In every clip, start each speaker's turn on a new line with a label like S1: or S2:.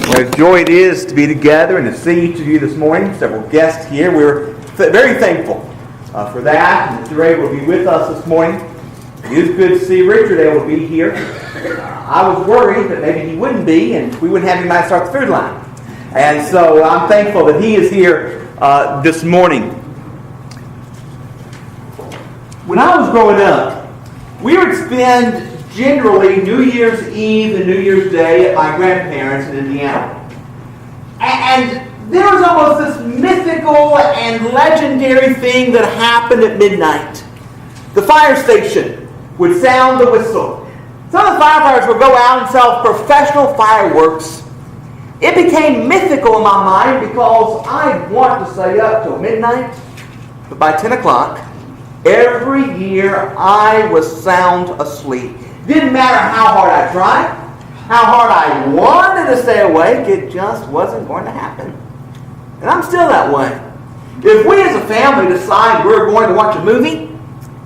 S1: What a joy it is to be together and to see each of you this morning. Several guests here. We're very thankful for that, and that you're able to be with us this morning. It is good to see Richard able to be here. I was worried that maybe he wouldn't be, and we wouldn't have anybody start the food line. And so I'm thankful that he is here this morning. When I was growing up, we would spend generally New Year's Eve and New Year's Day at my grandparents in Indiana. And there was almost this mythical and legendary thing that happened at midnight. The fire station would sound the whistle. Some of the firefighters would go out and sell professional fireworks. It became mythical in my mind because I want to stay up till midnight, but by 10 o'clock, every year I was sound asleep. Didn't matter how hard I tried, how hard I wanted to stay awake, it just wasn't going to happen. And I'm still that way. If we as a family decide we're going to watch a movie,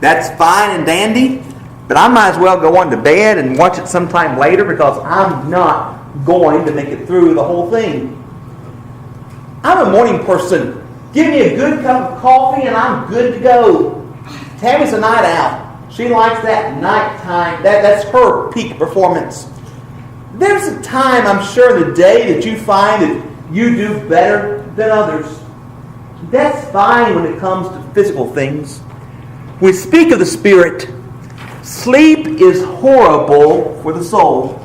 S1: that's fine and dandy, but I might as well go on to bed and watch it sometime later because I'm not going to make it through the whole thing. I'm a morning person. Give me a good cup of coffee and I'm good to go. Tammy's a night owl. She likes that nighttime. That's her peak performance. There's a time, I'm sure, in the day that you find that you do better than others. That's fine when it comes to physical things. When we speak of the Spirit, sleep is horrible for the soul.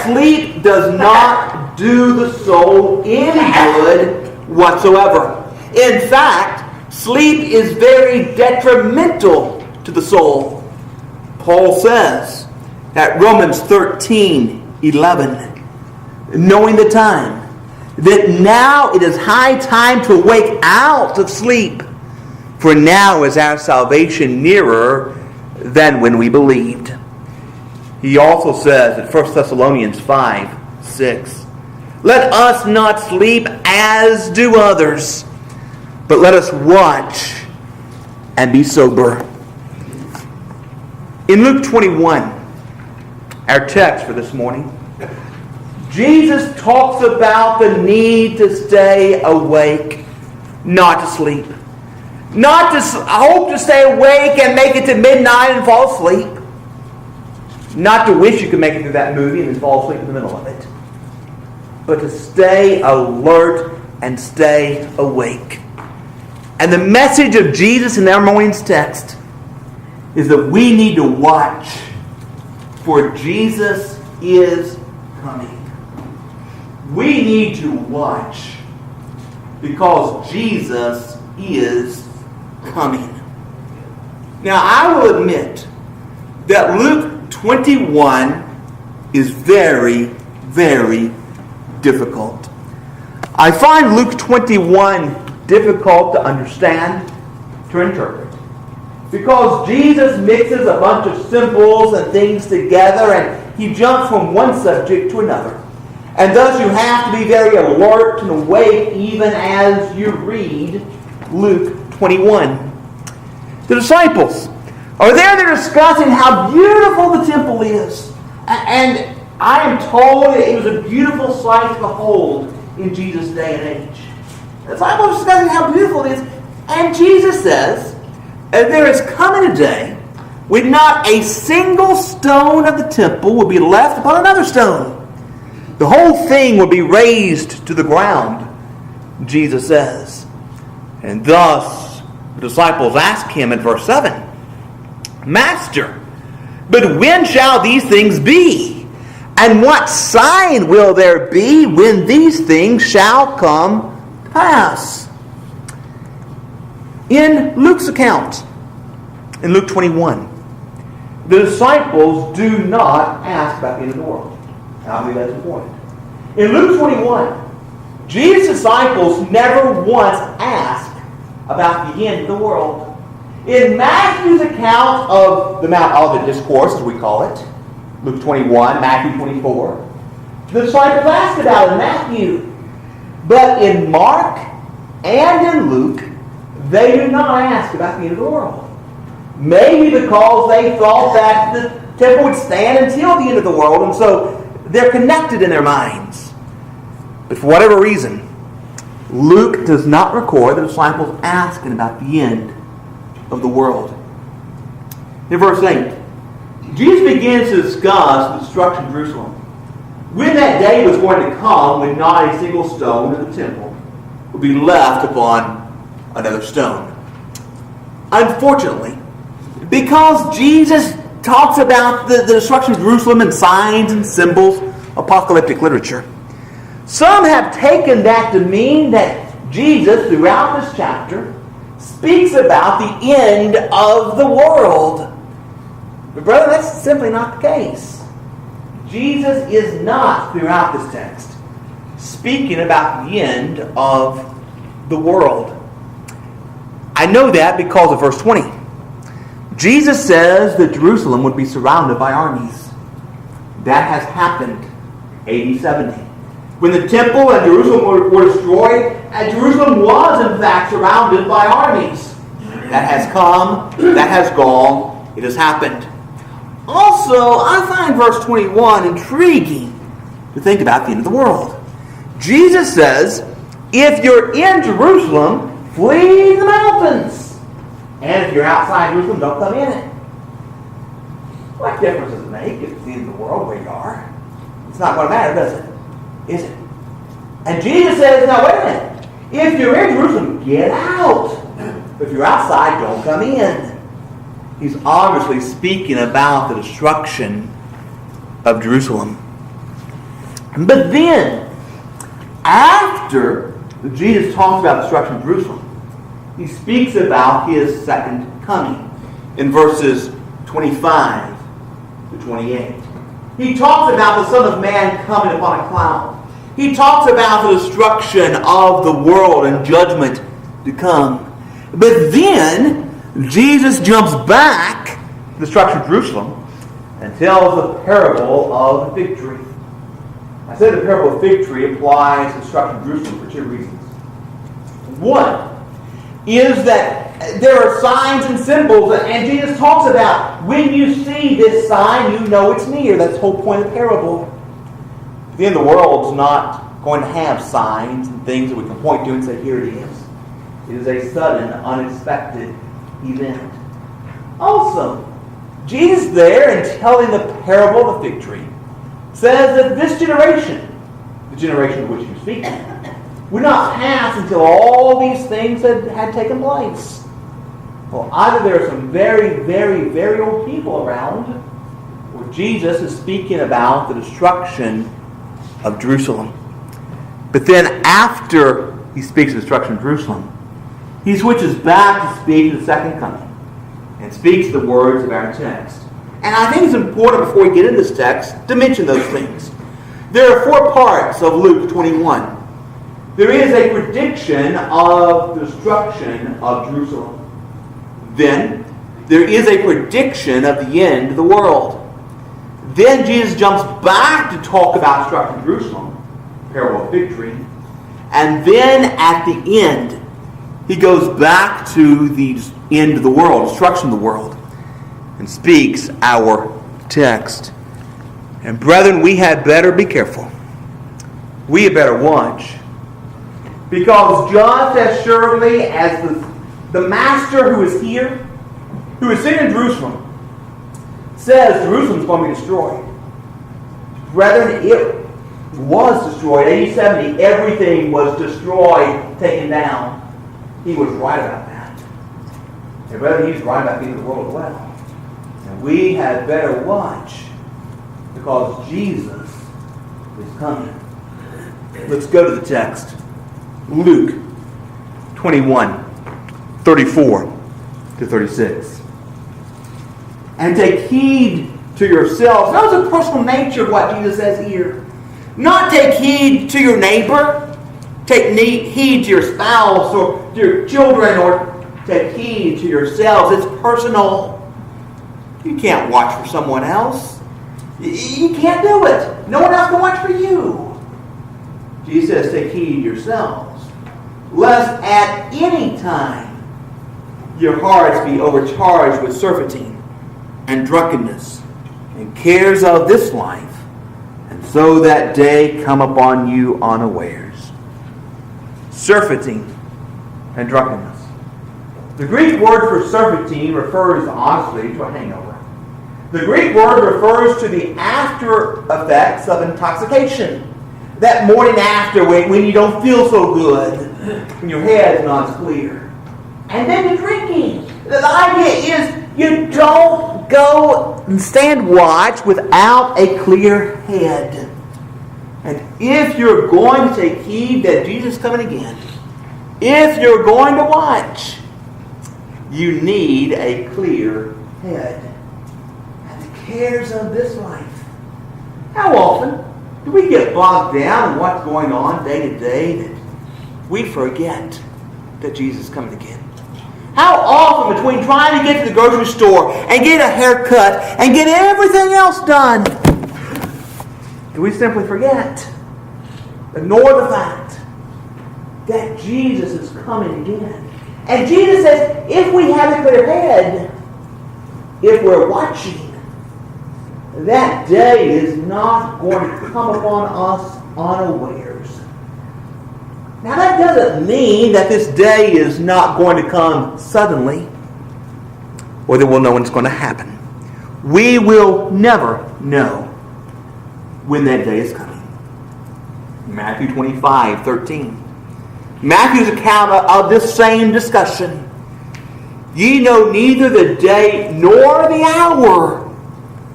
S1: Sleep does not do the soul any good whatsoever. In fact, sleep is very detrimental to the soul. Paul says at Romans 13:11, knowing the time, that now it is high time to wake out of sleep, for now is our salvation nearer than when we believed. He also says at 1 Thessalonians 5:6, let us not sleep as do others, but let us watch and be sober. In Luke 21, our text for this morning, Jesus talks about the need to stay awake, not to sleep. Not to hope to stay awake and make it to midnight and fall asleep. Not to wish you could make it through that movie and then fall asleep in the middle of it. But to stay alert and stay awake. And the message of Jesus in our morning's text is that we need to watch, for Jesus is coming. We need to watch because Jesus is coming. Now, I will admit that Luke 21 is very, very difficult. I find Luke 21 difficult to understand, to interpret. Because Jesus mixes a bunch of symbols and things together and he jumps from one subject to another. And thus you have to be very alert and awake even as you read Luke 21. The disciples are there, they're discussing how beautiful the temple is. And I am told it was a beautiful sight to behold in Jesus' day and age. The disciples are discussing how beautiful it is. And Jesus says, and there is coming a day when not a single stone of the temple will be left upon another stone. The whole thing will be razed to the ground, Jesus says. And thus, the disciples ask him in verse 7, Master, but when shall these things be? And what sign will there be when these things shall come to pass? In Luke's account, in Luke 21, the disciples do not ask about the end of the world. I believe that's important. In Luke 21, Jesus' disciples never once ask about the end of the world. In Matthew's account of the Mount Olivet Discourse, as we call it, Luke 21, Matthew 24, the disciples ask about it in Matthew. But in Mark and in Luke, they do not ask about the end of the world. Maybe because they thought that the temple would stand until the end of the world, and so they're connected in their minds. But for whatever reason, Luke does not record the disciples asking about the end of the world. In verse 8, Jesus begins to discuss the destruction of Jerusalem. When that day was going to come when not a single stone in the temple would be left upon another stone. Unfortunately, because Jesus talks about the destruction of Jerusalem in signs and symbols, apocalyptic literature, some have taken that to mean that Jesus, throughout this chapter, speaks about the end of the world. But brother, that's simply not the case. Jesus is not, throughout this text, speaking about the end of the world. I know that because of verse 20. Jesus says that Jerusalem would be surrounded by armies. That has happened AD 70. When the temple and Jerusalem were destroyed, and Jerusalem was in fact surrounded by armies. That has come, that has gone, it has happened. Also, I find verse 21 intriguing to think about the end of the world. Jesus says, if you're in Jerusalem, flee the mountains. And if you're outside Jerusalem, don't come in it. What difference does it make if it's the end of the world where you are? It's not going to matter, does it? Is it? And Jesus says, now wait a minute. If you're in Jerusalem, get out. If you're outside, don't come in. He's obviously speaking about the destruction of Jerusalem. But then, after Jesus talks about the destruction of Jerusalem, he speaks about his second coming in verses 25 to 28. He talks about the Son of Man coming upon a cloud. He talks about the destruction of the world and judgment to come. But then, Jesus jumps back to the destruction of Jerusalem and tells the parable of the fig tree. I said the parable of the fig tree applies to the destruction of Jerusalem for two reasons. One is that there are signs and symbols, and Jesus talks about when you see this sign, you know it's near. That's the whole point of the parable. The end of the world's not going to have signs and things that we can point to and say, here it is. It is a sudden, unexpected event. Also, Jesus there, in telling the parable of the fig tree, says that this generation, the generation of which he's speaking, would not pass until all these things had taken place. Well, either there are some very, very, very old people around, or Jesus is speaking about the destruction of Jerusalem. But then after he speaks of the destruction of Jerusalem, he switches back to speak of the second coming and speaks the words of our text. And I think it's important before we get into this text to mention those things. There are four parts of Luke 21. There is a prediction of the destruction of Jerusalem. Then, there is a prediction of the end of the world. Then Jesus jumps back to talk about destruction of Jerusalem, parable of fig tree. And then at the end, he goes back to the end of the world, destruction of the world, and speaks our text. And brethren, we had better be careful. We had better watch. Because just as surely as the master who is here, who is sitting in Jerusalem, says Jerusalem is going to be destroyed. Brethren, it was destroyed. AD 70, everything was destroyed, taken down. He was right about that. And brethren, he's right about the end of the world as well. And we had better watch because Jesus is coming. Let's go to the text. Luke 21, 34 to 36. And take heed to yourselves. Notice the personal nature of what Jesus says here. Not take heed to your neighbor. Take heed to your spouse or to your children, or take heed to yourselves. It's personal. You can't watch for someone else. You can't do it. No one else can watch for you. Jesus says, take heed to yourselves, lest at any time your hearts be overcharged with surfeiting and drunkenness and cares of this life, and so that day come upon you unawares. surfeiting, and drunkenness. The Greek word for surfeiting refers honestly to a hangover. The Greek word refers to the after effects of intoxication. That morning after when you don't feel so good, when your head's not as clear. And then the drinking. The idea is you don't go and stand watch without a clear head. And if you're going to take heed that Jesus is coming again, if you're going to watch, you need a clear head. And the cares of this life. How often do we get bogged down in what's going on day to day that we forget that Jesus is coming again? How often between trying to get to the grocery store and get a haircut and get everything else done, do we simply forget, ignore the fact that Jesus is coming again? And Jesus says, if we have a clear head, if we're watching, that day is not going to come upon us unawares. Now that doesn't mean that this day is not going to come suddenly, or that we'll know when it's going to happen. We will never know when that day is coming. Matthew 25:13. Matthew's account of this same discussion. Ye know neither the day nor the hour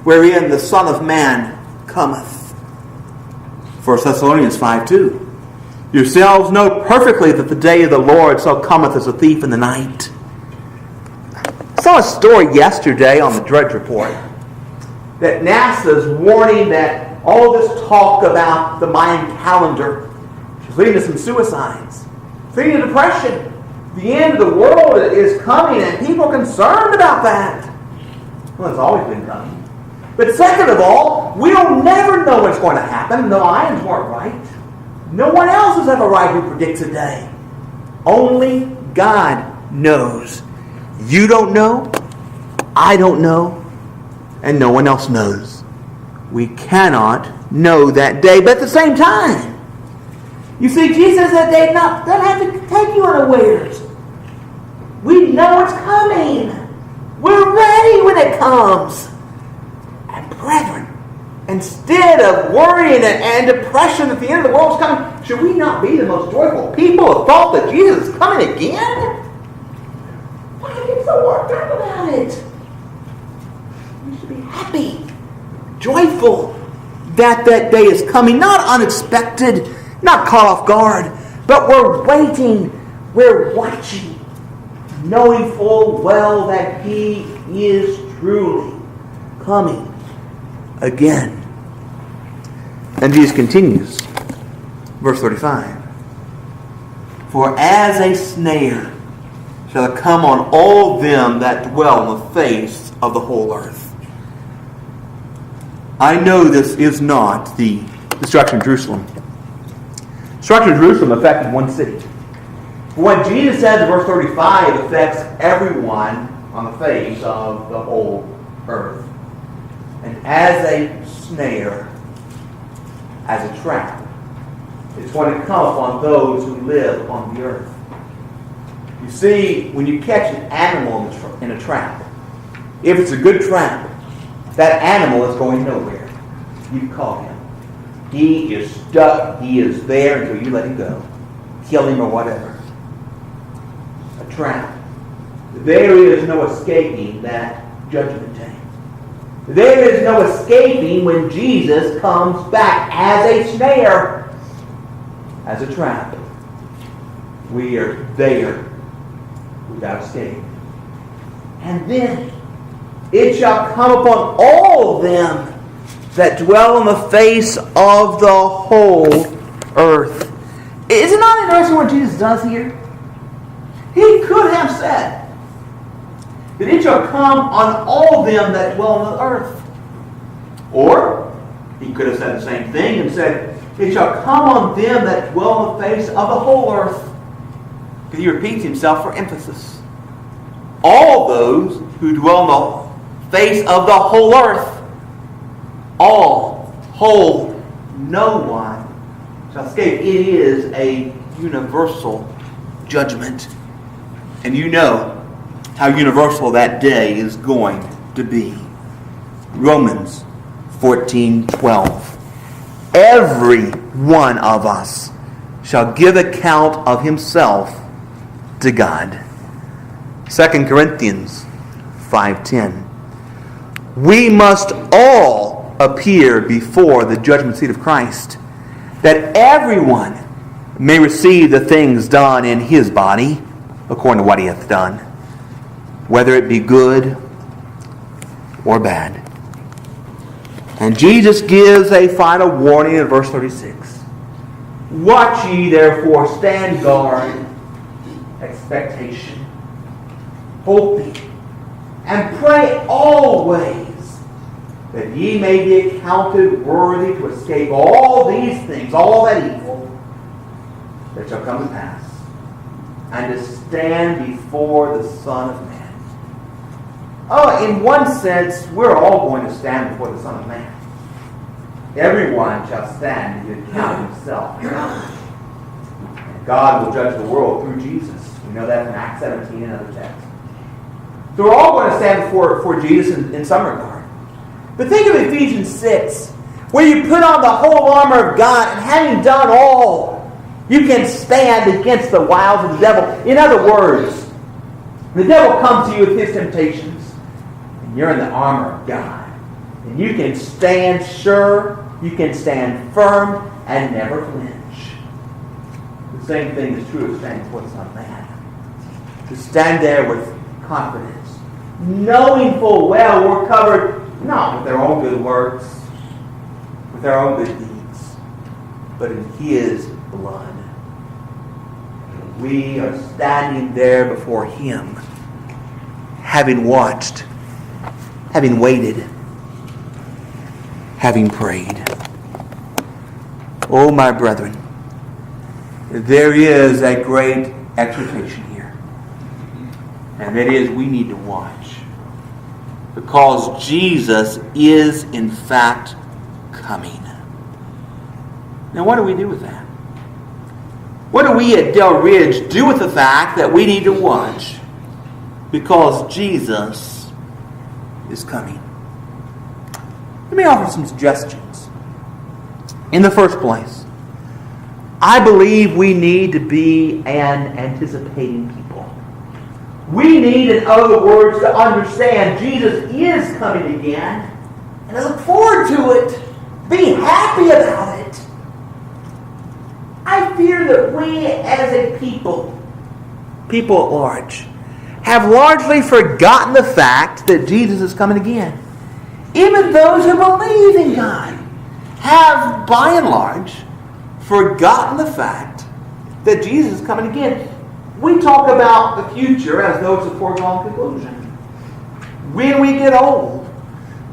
S1: wherein the Son of Man cometh. 1 Thessalonians 5:2. Yourselves know perfectly that the day of the Lord so cometh as a thief in the night. I saw a story yesterday on the Drudge Report that NASA's warning that all this talk about the Mayan calendar is leading to some suicides. It's leading to depression. The end of the world is coming and people are concerned about that. Well, it's always been coming. But second of all, we'll never know what's going to happen. The Mayans weren't right. No one else is ever right who predicts a day. Only God knows. You don't know. I don't know. And no one else knows. We cannot know that day. But at the same time, you see, Jesus said they don't have to take you unawares. We know it's coming. We're ready when it comes. And brethren, instead of worrying and depression that the end of the world is coming, should we not be the most joyful people who thought that Jesus is coming again? Why do you get so worked up about it? We should be happy, joyful that that day is coming. Not unexpected, not caught off guard, but we're waiting, we're watching, knowing full well that He is truly coming again. And Jesus continues, verse 35. For as a snare shall it come on all them that dwell on the face of the whole earth. I know this is not the destruction of Jerusalem. Destruction of Jerusalem affected one city. What Jesus says in verse 35 affects everyone on the face of the whole earth. And as a snare, as a trap, it's going to come upon those who live on the earth. You see, when you catch an animal in a trap, if it's a good trap, that animal is going nowhere. You caught him. He is stuck. He is there until you let him go. Kill him or whatever. A trap. There is no escaping that judgment day. There is no escaping when Jesus comes back as a snare, as a trap. We are there without escape. And then it shall come upon all them that dwell on the face of the whole earth. Is it not interesting what Jesus does here? He could have said that it shall come on all them that dwell on the earth. Or he could have said the same thing and said, it shall come on them that dwell on the face of the whole earth. Because he repeats himself for emphasis. All those who dwell on the face of the whole earth. All, whole, no one shall escape. It is a universal judgment. And you know how universal that day is going to be. Romans 14:12. Every one of us shall give account of himself to God. 2 Corinthians 5:10. We must all appear before the judgment seat of Christ, that everyone may receive the things done in his body, according to what he hath done, whether it be good or bad. And Jesus gives a final warning in verse 36. Watch ye therefore, stand guard, expectation, hoping, and pray always that ye may be accounted worthy to escape all these things, all that evil that shall come to pass, and to stand before the Son of Man. Oh, in one sense, we're all going to stand before the Son of Man. Everyone shall stand to give account of himself. And God will judge the world through Jesus. We know that from Acts 17 and other texts. So we're all going to stand before Jesus in some regard. But think of Ephesians 6, where you put on the whole armor of God, and having done all, you can stand against the wiles of the devil. In other words, the devil comes to you with his temptations, and you're in the armor of God. And you can stand sure, you can stand firm, and never flinch. The same thing is true of standing before the Son of Man. To stand there with confidence, knowing full well we're covered not with their own good works, with their own good deeds, but in his blood. We are standing there before him, having watched, having waited, having prayed. Oh, my brethren, there is a great exhortation here. And that is, we need to watch. Because Jesus is, in fact, coming. Now, what do we do with that? What do we at Del Ridge do with the fact that we need to watch? Because Jesus is coming. Let me offer some suggestions. In the first place, I believe we need to be an anticipating people. We need, in other words, to understand Jesus is coming again, and I look forward to it. Be happy about it. I fear that we as a people at large, have largely forgotten the fact that Jesus is coming again. Even those who believe in God have, by and large, forgotten the fact that Jesus is coming again. We talk about the future as though it's a foregone conclusion. When we get old,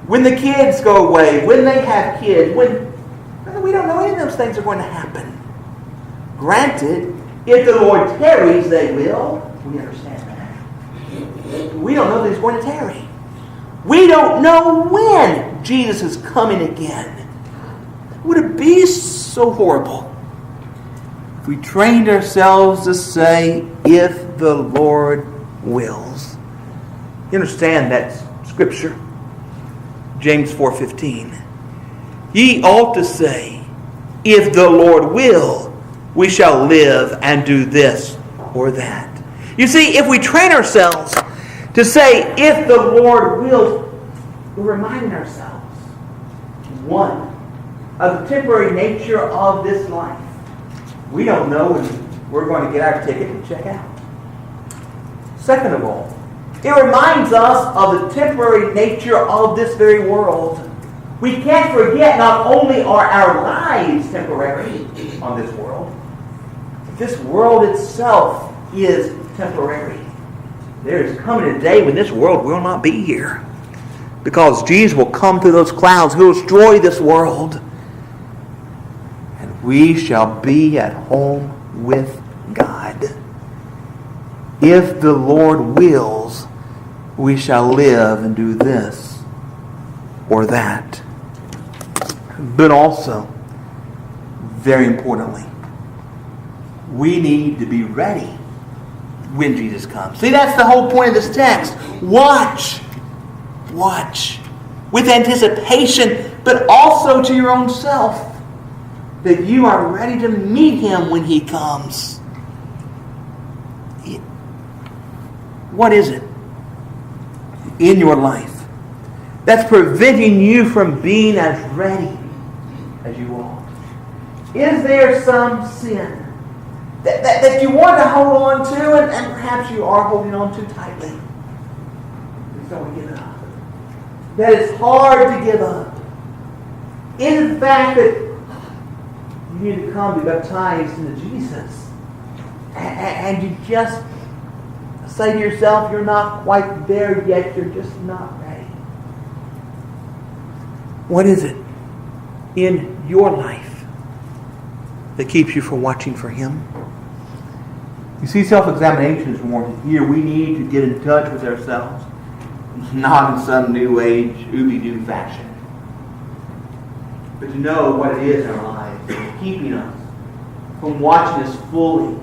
S1: when the kids go away, when they have kids, we don't know any of those things are going to happen. Granted, if the Lord tarries, they will. We understand that. We don't know that he's going to tarry. We don't know when Jesus is coming again. Would it be so horrible if we trained ourselves to say, if the Lord wills? You understand that scripture? James 4:15. Ye ought to say, if the Lord will, we shall live and do this or that. You see, if we train ourselves to say, if the Lord wills, we're reminding ourselves, one, of the temporary nature of this life. We don't know when we're going to get our ticket and check out. Second of all, it reminds us of the temporary nature of this very world. We can't forget not only are our lives temporary on this world, but this world itself is temporary. There is coming a day when this world will not be here, because Jesus will come through those clouds. He will destroy this world, and we shall be at home with God. If the Lord wills, we shall live and do this or that. But also, very importantly, we need to be ready when Jesus comes. See, that's the whole point of this text. Watch. Watch. With anticipation, but also to your own self, that you are ready to meet Him when He comes. What is it in your life that's preventing you from being as ready as you ought? Is there some sin that you want to hold on to and perhaps you are holding on too tightly? Please don't give it up. That it's hard to give up. Is it the fact that you need to come to be baptized into Jesus and you just say to yourself, you're not quite there yet, you're just not ready? What is it in your life that keeps you from watching for Him? You see, self-examination is warranted here. We need to get in touch with ourselves, not in some new age, ooby-doo fashion, but to know what it is in our lives that's keeping us from watching us fully,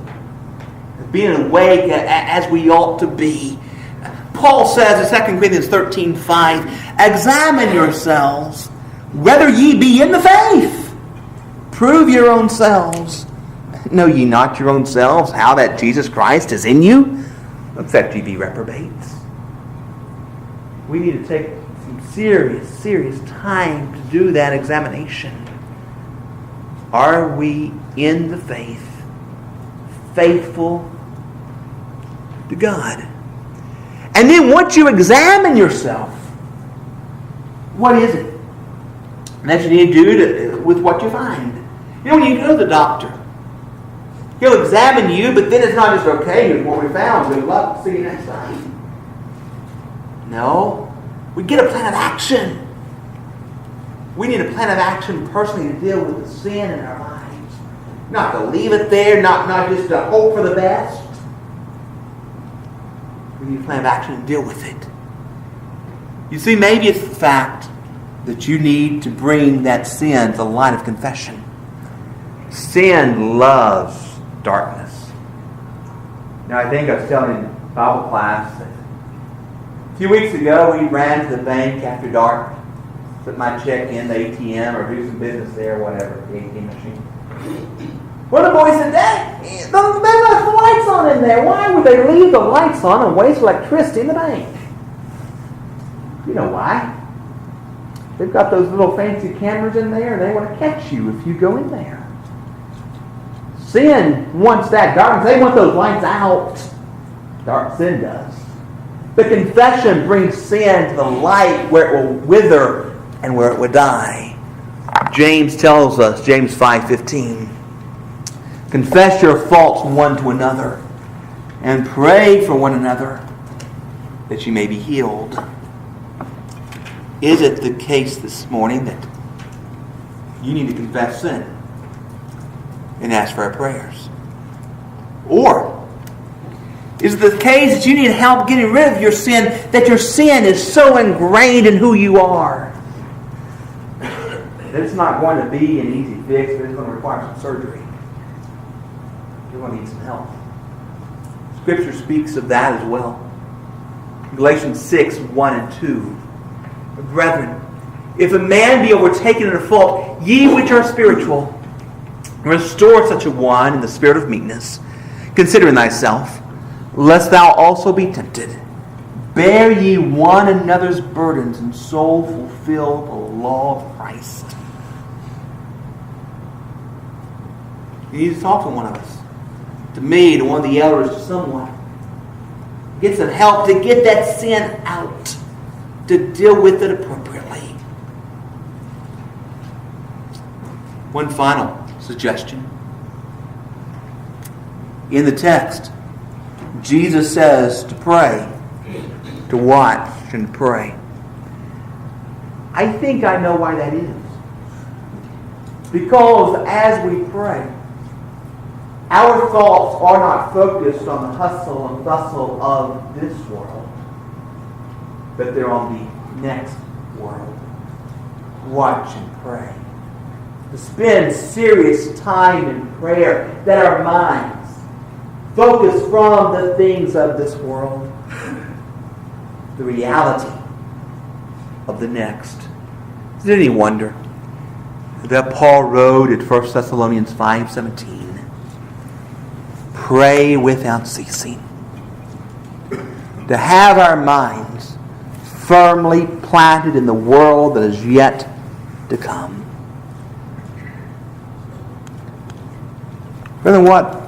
S1: being awake as we ought to be. Paul says in 2 Corinthians 13:5, examine yourselves whether ye be in the faith. Prove your own selves. Know ye not your own selves how that Jesus Christ is in you, except ye be reprobates? We need to take some serious time to do that examination. Are we in the faith? Faithful to God? And then once you examine yourself, what is it that you need to do with what you find? You know, when you go to the doctor, he'll examine you, but then it's not just, okay, here's what we found, good luck, see you next time. No, we get a plan of action. We need a plan of action personally to deal with the sin in our lives. Not to leave it there, not just to hope for the best. We need a plan of action to deal with it. You see, maybe it's the fact that you need to bring that sin to the light of confession. Sin loves darkness. Now, I think I was telling in Bible class that a few weeks ago we ran to the bank after dark, put my check in the ATM or do some business there, whatever, the ATM machine. One of the boys said, Dad, they left the lights on in there. Why would they leave the lights on and waste electricity in the bank? You know why? They've got those little fancy cameras in there and they want to catch you if you go in there. Sin wants that darkness. They want those lights out. Dark sin does. But confession brings sin to the light where it will wither and where it will die. James tells us, James 5:15, confess your faults one to another and pray for one another that you may be healed. Is it the case this morning that you need to confess sin and ask for our prayers? Or is it the case that you need help getting rid of your sin, that your sin is so ingrained in who you are that it's not going to be an easy fix, but it's going to require some surgery? You're going to need some help. Scripture speaks of that as well. Galatians 6:1 and 2. Brethren, if a man be overtaken in a fault, ye which are spiritual, restore such a one in the spirit of meekness, considering thyself, lest thou also be tempted. Bear ye one another's burdens, and so fulfill the law of Christ. You need to talk to one of us. To me, to one of the elders, to someone. Get some help to get that sin out. To deal with it appropriately. One final suggestion. In the text, Jesus says to pray, to watch and pray. I think I know why that is. Because as we pray, our thoughts are not focused on the hustle and bustle of this world, but they're on the next world. Watch and pray. To spend serious time in prayer, that our minds Focus from the things of this world. The reality of the next. Is it any wonder that Paul wrote at 1 Thessalonians 5:17, pray without ceasing. To have our minds firmly planted in the world that is yet to come. Brethren, what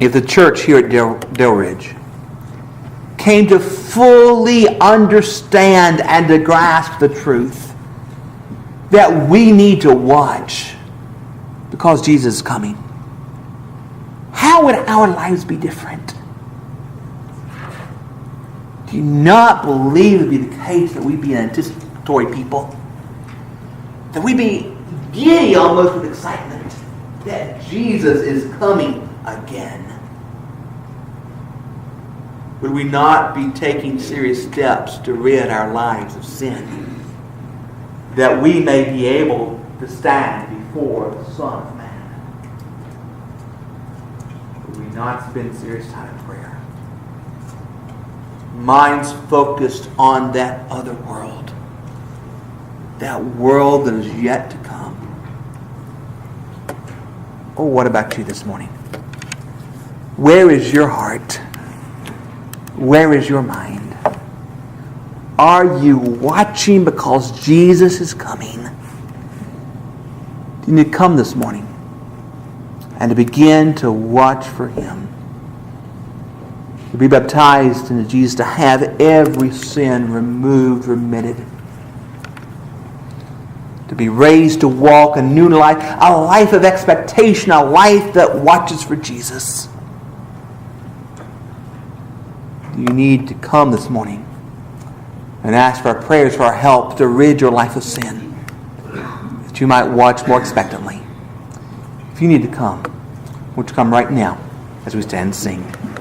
S1: if the church here at Dale Ridge came to fully understand and to grasp the truth that we need to watch because Jesus is coming? How would our lives be different? Do you not believe it would be the case that we be an anticipatory people? That we be giddy almost with excitement that Jesus is coming again? Would we not be taking serious steps to rid our lives of sin, that we may be able to stand before the Son of Man? Would we not spend serious time in prayer? Minds focused on that other world. That world that is yet to come. Oh, what about you this morning? Where is your heart? Where is your mind? Are you watching because Jesus is coming? You need to come this morning and to begin to watch for Him. To be baptized into Jesus, to have every sin removed, remitted. To be raised to walk a new life, a life of expectation, a life that watches for Jesus. You need to come this morning and ask for our prayers, for our help to rid your life of sin, that you might watch more expectantly. If you need to come, would you come right now as we stand and sing?